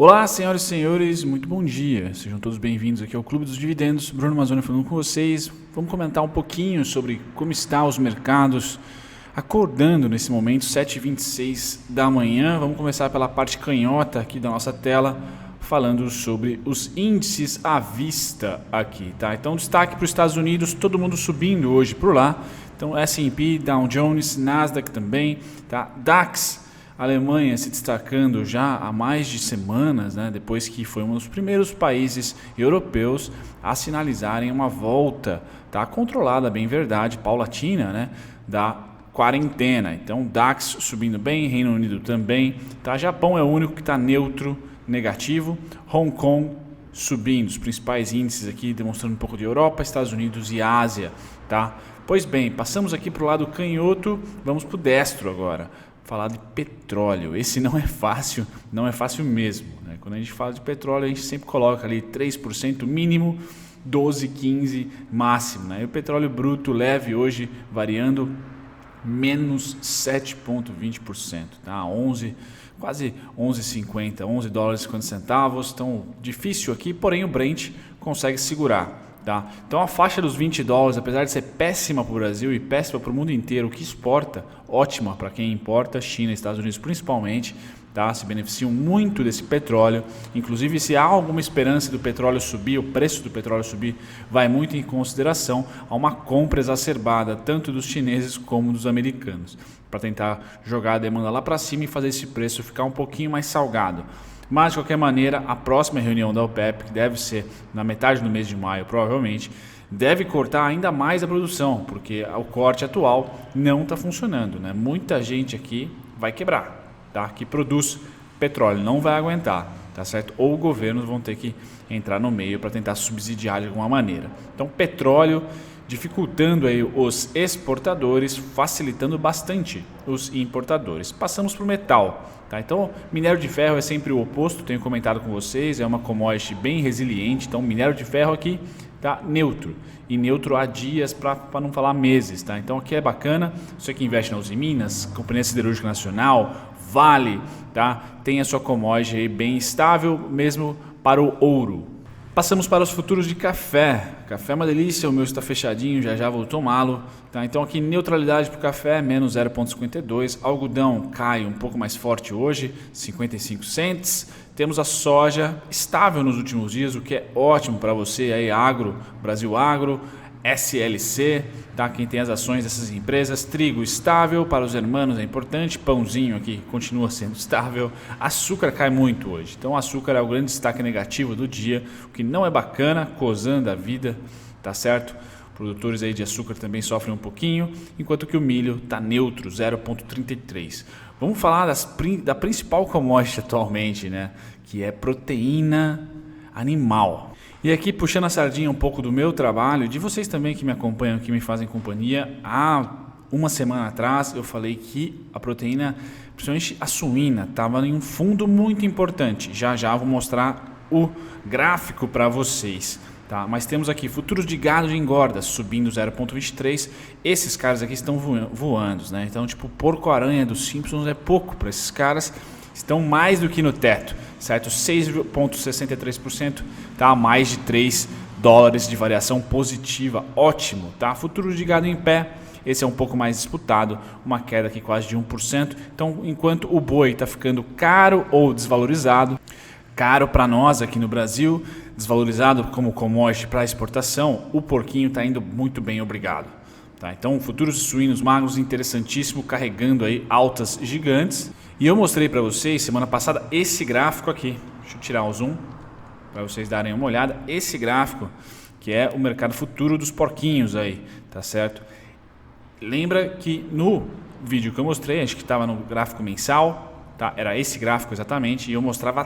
Olá, senhoras e senhores, muito bom dia. Sejam todos bem-vindos aqui ao Clube dos Dividendos. Bruno Mazzoni falando com vocês. Vamos comentar um pouquinho sobre como estão os mercados acordando nesse momento, 7h26 da manhã. Vamos começar pela parte canhota aqui da nossa tela, falando sobre os índices à vista aqui, tá? Então, destaque para os Estados Unidos, todo mundo subindo hoje por lá. Então, S&P, Dow Jones, Nasdaq também, tá? DAX, Alemanha se destacando já há mais de semanas, né, depois que foi um dos primeiros países europeus a sinalizarem uma volta, tá, controlada, bem verdade, paulatina, né, da quarentena. Então, DAX subindo bem, Reino Unido também, tá? Japão é o único que está neutro, negativo. Hong Kong subindo, os principais índices aqui demonstrando um pouco de Europa, Estados Unidos e Ásia, tá? Pois bem, passamos aqui para o lado canhoto, vamos para o destro agora. Falar de petróleo. Esse não é fácil mesmo, né? Quando a gente fala de petróleo, a gente sempre coloca ali 3% mínimo, 12, 15 máximo, né? E o petróleo bruto leve hoje variando menos 7,20%, tá? 11, quase 11,50, 11 dólares e 50 centavos. Então, difícil aqui, porém o Brent consegue segurar. Tá? Então a faixa dos 20 dólares, apesar de ser péssima para o Brasil e péssima para o mundo inteiro, o que exporta, ótima para quem importa, China e Estados Unidos principalmente, tá? Se beneficiam muito desse petróleo. Inclusive, se há alguma esperança do petróleo subir, o preço do petróleo subir, vai muito em consideração a uma compra exacerbada, tanto dos chineses como dos americanos, para tentar jogar a demanda lá para cima e fazer esse preço ficar um pouquinho mais salgado. Mas, de qualquer maneira, a próxima reunião da OPEP, que deve ser na metade do mês de maio, provavelmente, deve cortar ainda mais a produção, porque o corte atual não está funcionando, né? Muita gente aqui vai quebrar, tá? Que produz petróleo, não vai aguentar, tá certo? Ou governos vão ter que entrar no meio para tentar subsidiar de alguma maneira. Então, petróleo dificultando aí os exportadores, facilitando bastante os importadores. Passamos para o metal. Tá? Então, minério de ferro é sempre o oposto, tenho comentado com vocês, é uma commodity bem resiliente. Então, minério de ferro aqui está neutro, e neutro há dias, para não falar meses. Tá? Então, aqui é bacana, você que investe na Uzi Minas, Companhia Siderúrgica Nacional, Vale, tá? Tem a sua commodity aí bem estável, mesmo para o ouro. Passamos para os futuros de café. Café é uma delícia, o meu está fechadinho, já vou tomá-lo. Tá? Então aqui neutralidade para o café, menos 0,52. Algodão cai um pouco mais forte hoje, 55 cents. Temos a soja estável nos últimos dias, o que é ótimo para você aí, agro, Brasil Agro, SLC, tá? Quem tem as ações dessas empresas. Trigo estável, para os hermanos é importante. Pãozinho aqui continua sendo estável. Açúcar cai muito hoje, então açúcar é o grande destaque negativo do dia, o que não é bacana, cozando a vida, tá certo? Produtores aí de açúcar também sofrem um pouquinho, enquanto que o milho está neutro, 0,33. Vamos falar da principal commodity atualmente, né? Que é proteína animal. E aqui, puxando a sardinha um pouco do meu trabalho, de vocês também que me acompanham, que me fazem companhia, há uma semana atrás eu falei que a proteína, principalmente a suína, estava em um fundo muito importante. Já vou mostrar o gráfico para vocês. Tá? Mas temos aqui futuros de gado de engorda subindo 0,23. Esses caras aqui estão voando, né? Então, tipo, porco-aranha dos Simpsons é pouco para esses caras. Estão mais do que no teto, certo? 6,63%, tá? Mais de 3 dólares de variação positiva, ótimo, tá? Futuro de gado em pé, esse é um pouco mais disputado, uma queda aqui quase de 1%. Então, enquanto o boi está ficando caro ou desvalorizado, caro para nós aqui no Brasil, desvalorizado como commodity para exportação, o porquinho está indo muito bem, obrigado. Tá? Então, futuros de suínos magros, interessantíssimo, carregando aí altas gigantes. E eu mostrei para vocês semana passada esse gráfico aqui. Deixa eu tirar o zoom para vocês darem uma olhada. Esse gráfico que é o mercado futuro dos porquinhos aí, tá certo? Lembra que no vídeo que eu mostrei, acho que estava no gráfico mensal, tá? Era esse gráfico exatamente, e eu mostrava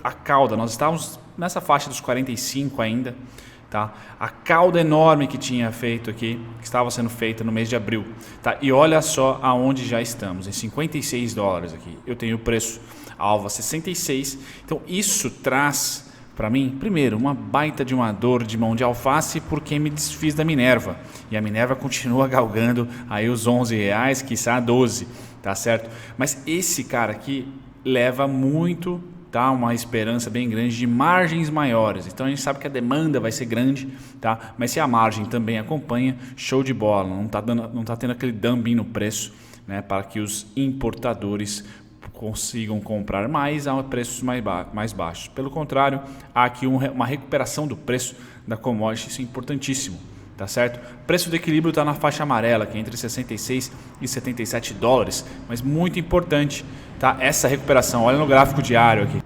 a cauda. Nós estávamos nessa faixa dos 45 ainda. Tá? A cauda enorme que tinha feito aqui, que estava sendo feita no mês de abril, tá? E olha só aonde já estamos, em 56 dólares aqui. Eu tenho o preço alvo a 66. Então isso traz para mim, primeiro, uma baita de uma dor de mão de alface, porque me desfiz da Minerva, e a Minerva continua galgando aí os R$11, quiçá 12, tá certo? Mas esse cara aqui leva muito tá? Uma esperança bem grande de margens maiores. Então a gente sabe que a demanda vai ser grande, tá? Mas se a margem também acompanha, show de bola, não tá tendo aquele dumping no preço, né? Para que os importadores consigam comprar mais a preços mais baixos. Pelo contrário, há aqui uma recuperação do preço da commodity, isso é importantíssimo. Tá certo? O preço do equilíbrio está na faixa amarela, que é entre 66 e 77 dólares, mas muito importante, tá? Essa recuperação, olha no gráfico diário aqui,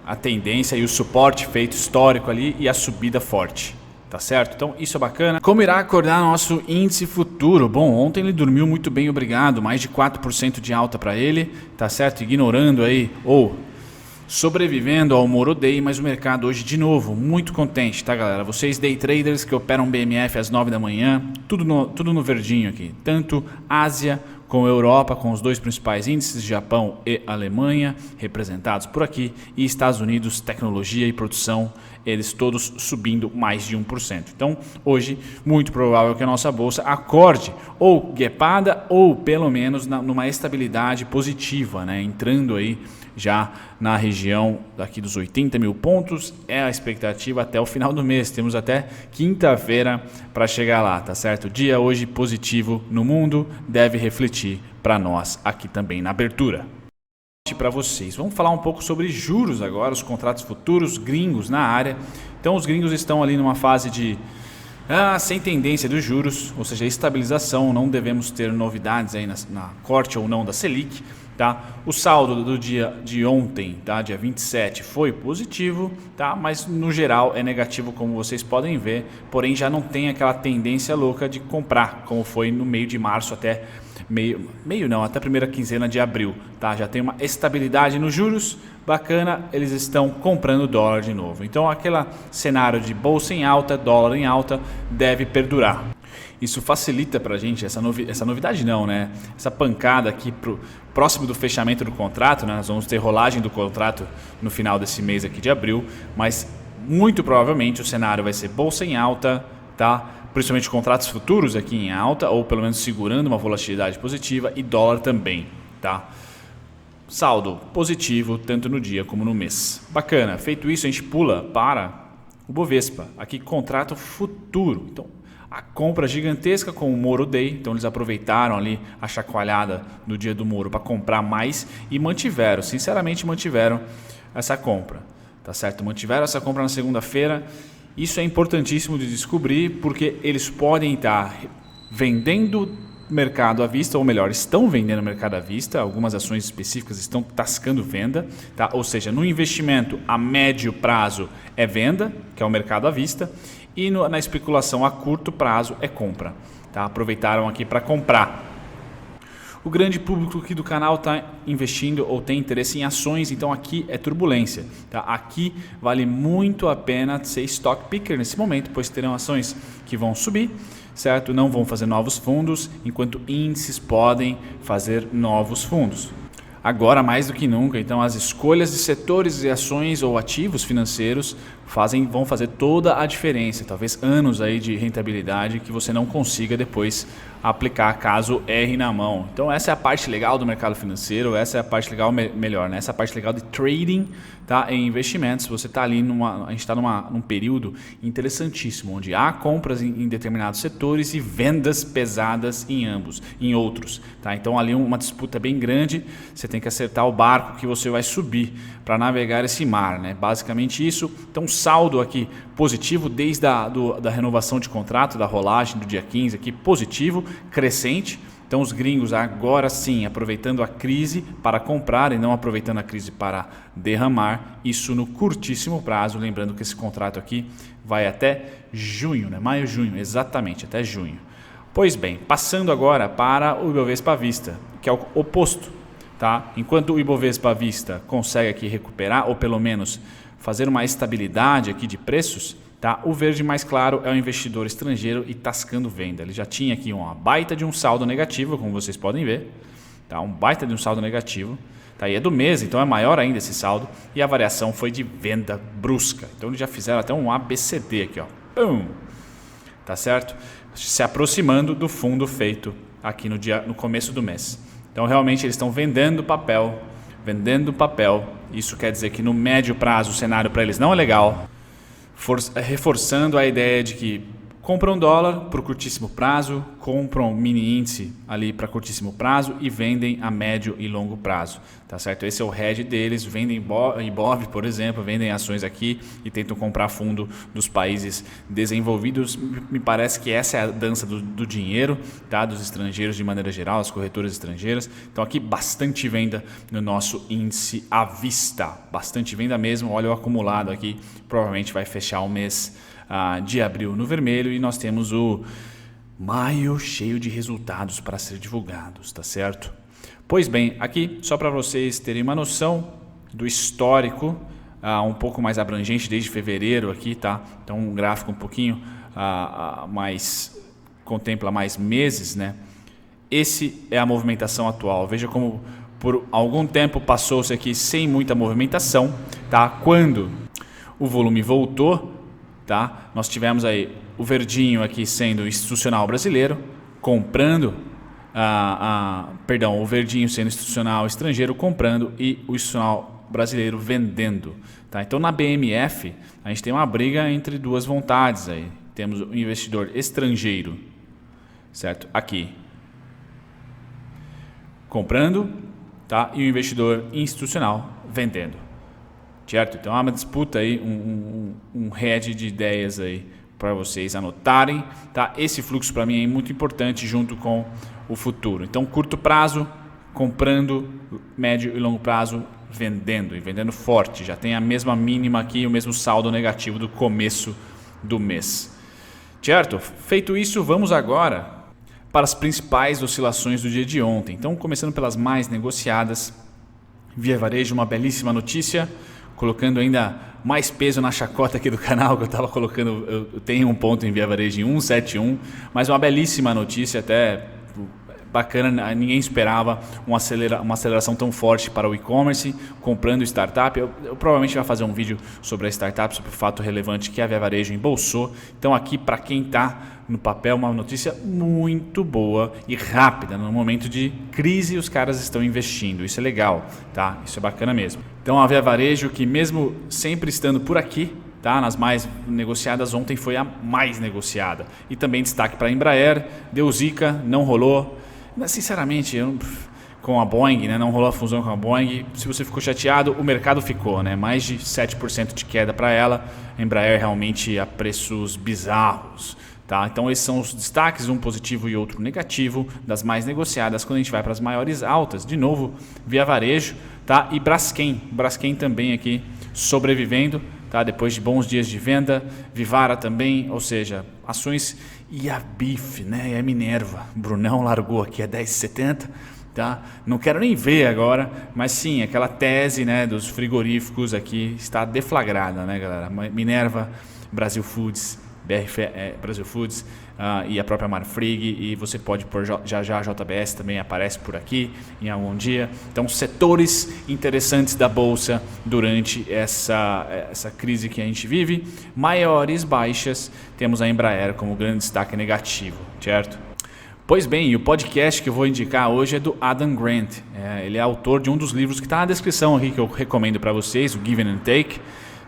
a tendência e o suporte feito histórico ali e a subida forte, tá certo? Então isso é bacana. Como irá acordar nosso índice futuro? Bom, ontem ele dormiu muito bem, obrigado, mais de 4% de alta para ele, tá certo? Ignorando aí, ou sobrevivendo ao Moro Day, mas o mercado hoje de novo muito contente, tá galera? Vocês day traders que operam BMF às 9 da manhã, tudo no verdinho aqui, tanto Ásia como Europa, com os dois principais índices, Japão e Alemanha, representados por aqui, e Estados Unidos, tecnologia e produção, eles todos subindo mais de 1%. Então, hoje, muito provável que a nossa bolsa acorde ou guepada ou pelo menos numa estabilidade positiva, né? Entrando aí já na região daqui dos 80 mil pontos, é a expectativa até o final do mês. Temos até quinta-feira para chegar lá, tá certo? Dia hoje positivo no mundo, deve refletir para nós aqui também na abertura. Para vocês, vamos falar um pouco sobre juros agora, os contratos futuros gringos na área. Então os gringos estão ali numa fase de sem tendência dos juros, ou seja, estabilização, não devemos ter novidades aí na corte ou não da Selic. Tá? O saldo do dia de ontem, tá? Dia 27, foi positivo, tá? Mas no geral é negativo, como vocês podem ver, porém já não tem aquela tendência louca de comprar, como foi no meio de março até até a primeira quinzena de abril. Tá? Já tem uma estabilidade nos juros, bacana, eles estão comprando dólar de novo. Então aquele cenário de bolsa em alta, dólar em alta, deve perdurar. Isso facilita para a gente, essa novidade não, né? Essa pancada aqui próximo do fechamento do contrato, né? Nós vamos ter rolagem do contrato no final desse mês aqui de abril, mas muito provavelmente o cenário vai ser bolsa em alta, tá? Principalmente contratos futuros aqui em alta, ou pelo menos segurando uma volatilidade positiva, e dólar também, tá? Saldo positivo tanto no dia como no mês. Bacana, feito isso a gente pula para o Bovespa, aqui contrato futuro. Então, a compra gigantesca com o Moro Day, então eles aproveitaram ali a chacoalhada do dia do Moro para comprar mais e sinceramente mantiveram essa compra, tá certo? Mantiveram essa compra na segunda-feira. Isso é importantíssimo de descobrir, porque eles podem estar vendendo mercado à vista, ou melhor, estão vendendo mercado à vista, algumas ações específicas estão tascando venda, tá? Ou seja, no investimento a médio prazo é venda, que é o mercado à vista, e na especulação a curto prazo é compra. Tá? Aproveitaram aqui para comprar. O grande público aqui do canal está investindo ou tem interesse em ações, então aqui é turbulência. Tá? Aqui vale muito a pena ser stock picker nesse momento, pois terão ações que vão subir, certo? Não vão fazer novos fundos, enquanto índices podem fazer novos fundos. Agora mais do que nunca, então as escolhas de setores e ações ou ativos financeiros vão fazer toda a diferença, talvez anos aí de rentabilidade que você não consiga depois aplicar caso erre na mão. Então essa é a parte legal do mercado financeiro, essa é a parte legal melhor, né? Essa é a parte legal de trading, tá? Em investimentos. Você está ali a gente está num período interessantíssimo, onde há compras em determinados setores e vendas pesadas em outros, tá? Então ali uma disputa bem grande, você tem que acertar o barco que você vai subir para navegar esse mar, né? Basicamente isso. Então saldo aqui positivo desde da renovação de contrato, da rolagem do dia 15 aqui, positivo, crescente. Então os gringos agora sim aproveitando a crise para comprar e não aproveitando a crise para derramar, isso no curtíssimo prazo, lembrando que esse contrato aqui vai até junho, né? Maio, junho, exatamente, até junho. Pois bem, passando agora para o Ibovespa à vista, que é o oposto, tá? Enquanto o Ibovespa à vista consegue aqui recuperar, ou pelo menos fazer uma estabilidade aqui de preços, tá? O verde mais claro é o investidor estrangeiro e tascando venda. Ele já tinha aqui uma baita de um saldo negativo, como vocês podem ver, tá? Um baita de um saldo negativo, tá? E é do mês, então é maior ainda esse saldo, e a variação foi de venda brusca. Então eles já fizeram até um ABCD aqui, ó. Pum! Tá certo? Se aproximando do fundo feito aqui no começo do mês. Então realmente eles estão vendendo papel vendendo papel. Isso quer dizer que no médio prazo o cenário para eles não é legal, reforçando a ideia de que compram dólar para o curtíssimo prazo, compram mini índice ali para curtíssimo prazo e vendem a médio e longo prazo, tá certo? Esse é o hedge deles, vendem Ibov, por exemplo, vendem ações aqui e tentam comprar fundo dos países desenvolvidos. Me parece que essa é a dança do dinheiro, tá? Dos estrangeiros de maneira geral, as corretoras estrangeiras. Então aqui bastante venda no nosso índice à vista, bastante venda mesmo. Olha o acumulado aqui, provavelmente vai fechar o mês de abril no vermelho, e nós temos o maio cheio de resultados para ser divulgados, tá certo? Pois bem, aqui só para vocês terem uma noção do histórico um pouco mais abrangente desde fevereiro aqui, tá? Então um gráfico um pouquinho mais contempla mais meses, né? Esse é a movimentação atual. Veja como por algum tempo passou-se aqui sem muita movimentação, tá? Quando o volume voltou, tá? Nós tivemos aí o verdinho aqui sendo institucional brasileiro comprando, o verdinho sendo institucional estrangeiro comprando e o institucional brasileiro vendendo, tá? Então na BMF a gente tem uma briga entre duas vontades aí. Temos o investidor estrangeiro, certo? Aqui comprando, tá? E o investidor institucional vendendo. Certo? Então há uma disputa aí, um hedge de ideias aí para vocês anotarem, tá? Esse fluxo para mim é muito importante junto com o futuro. Então curto prazo comprando, médio e longo prazo vendendo, e vendendo forte. Já tem a mesma mínima aqui, o mesmo saldo negativo do começo do mês. Certo? Feito isso, vamos agora para as principais oscilações do dia de ontem. Então começando pelas mais negociadas, Via Varejo, uma belíssima notícia, colocando ainda mais peso na chacota aqui do canal, que eu estava colocando, eu tenho um ponto em Via Varejo em 171, mas uma belíssima notícia, até bacana, ninguém esperava uma aceleração tão forte para o e-commerce, comprando startup. Eu provavelmente vou fazer um vídeo sobre a startup, sobre o fato relevante que a Via Varejo embolsou. Então aqui, para quem está no papel, uma notícia muito boa e rápida. No momento de crise, os caras estão investindo. Isso é legal, tá? Isso é bacana mesmo. Então a Via Varejo, que mesmo sempre estando por aqui, tá? Nas mais negociadas, ontem foi a mais negociada. E também destaque para a Embraer, deu zica, não rolou. Sinceramente, com a Boeing, né? Não rolou a fusão com a Boeing. Se você ficou chateado, o mercado ficou, né? Mais de 7% de queda para ela. A Embraer realmente a preços bizarros. Tá? Então esses são os destaques, um positivo e outro negativo, das mais negociadas. Quando a gente vai para as maiores altas, de novo, Via Varejo, tá? E Braskem também aqui sobrevivendo, tá? Depois de bons dias de venda. Vivara também, ou seja, ações. E a BIF, né? E a Minerva, Brunão largou aqui a 10,70, tá? Não quero nem ver agora, mas sim, aquela tese, né, dos frigoríficos aqui está deflagrada, né, galera? Minerva, Brasil Foods, Brasil Foods e a própria Marfrig, e você pode pôr já a JBS também aparece por aqui em algum dia. Então, setores interessantes da Bolsa durante essa crise que a gente vive. Maiores baixas, temos a Embraer como grande destaque negativo, certo? Pois bem, e o podcast que eu vou indicar hoje é do Adam Grant. Ele é autor de um dos livros que está na descrição aqui, que eu recomendo para vocês, o Give and Take.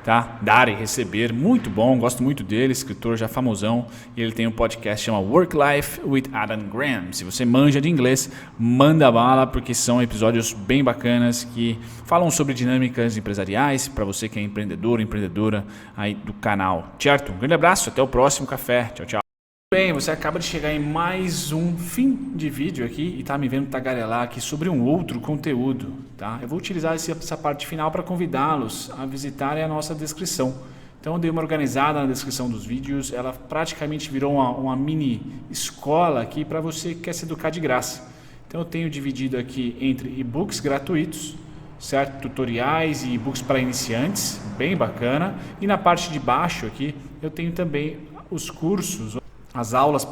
Tá? Dar e Receber, muito bom, gosto muito dele, escritor já famosão, e ele tem um podcast que chama Work Life with Adam Grant. Se você manja de inglês, manda bala, porque são episódios bem bacanas que falam sobre dinâmicas empresariais para você que é empreendedor, empreendedora aí do canal, certo? Um grande abraço, até o próximo café, tchau, tchau. Bem, você acaba de chegar em mais um fim de vídeo aqui e está me vendo tagarelar aqui sobre um outro conteúdo, tá? Eu vou utilizar essa parte final para convidá-los a visitarem a nossa descrição. Então eu dei uma organizada na descrição dos vídeos, ela praticamente virou uma mini escola aqui para você que quer se educar de graça. Então eu tenho dividido aqui entre e-books gratuitos, certo? Tutoriais e e-books para iniciantes, bem bacana. E na parte de baixo aqui eu tenho também os cursos, as aulas,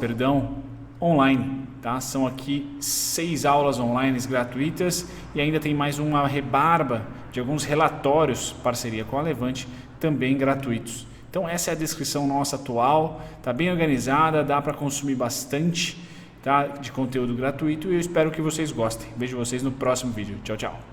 online, tá? São aqui 6 aulas online gratuitas e ainda tem mais uma rebarba de alguns relatórios, parceria com a Levante, também gratuitos. Então essa é a descrição nossa atual, tá bem organizada, dá para consumir bastante, tá? De conteúdo gratuito, e eu espero que vocês gostem. Vejo vocês no próximo vídeo. Tchau, tchau.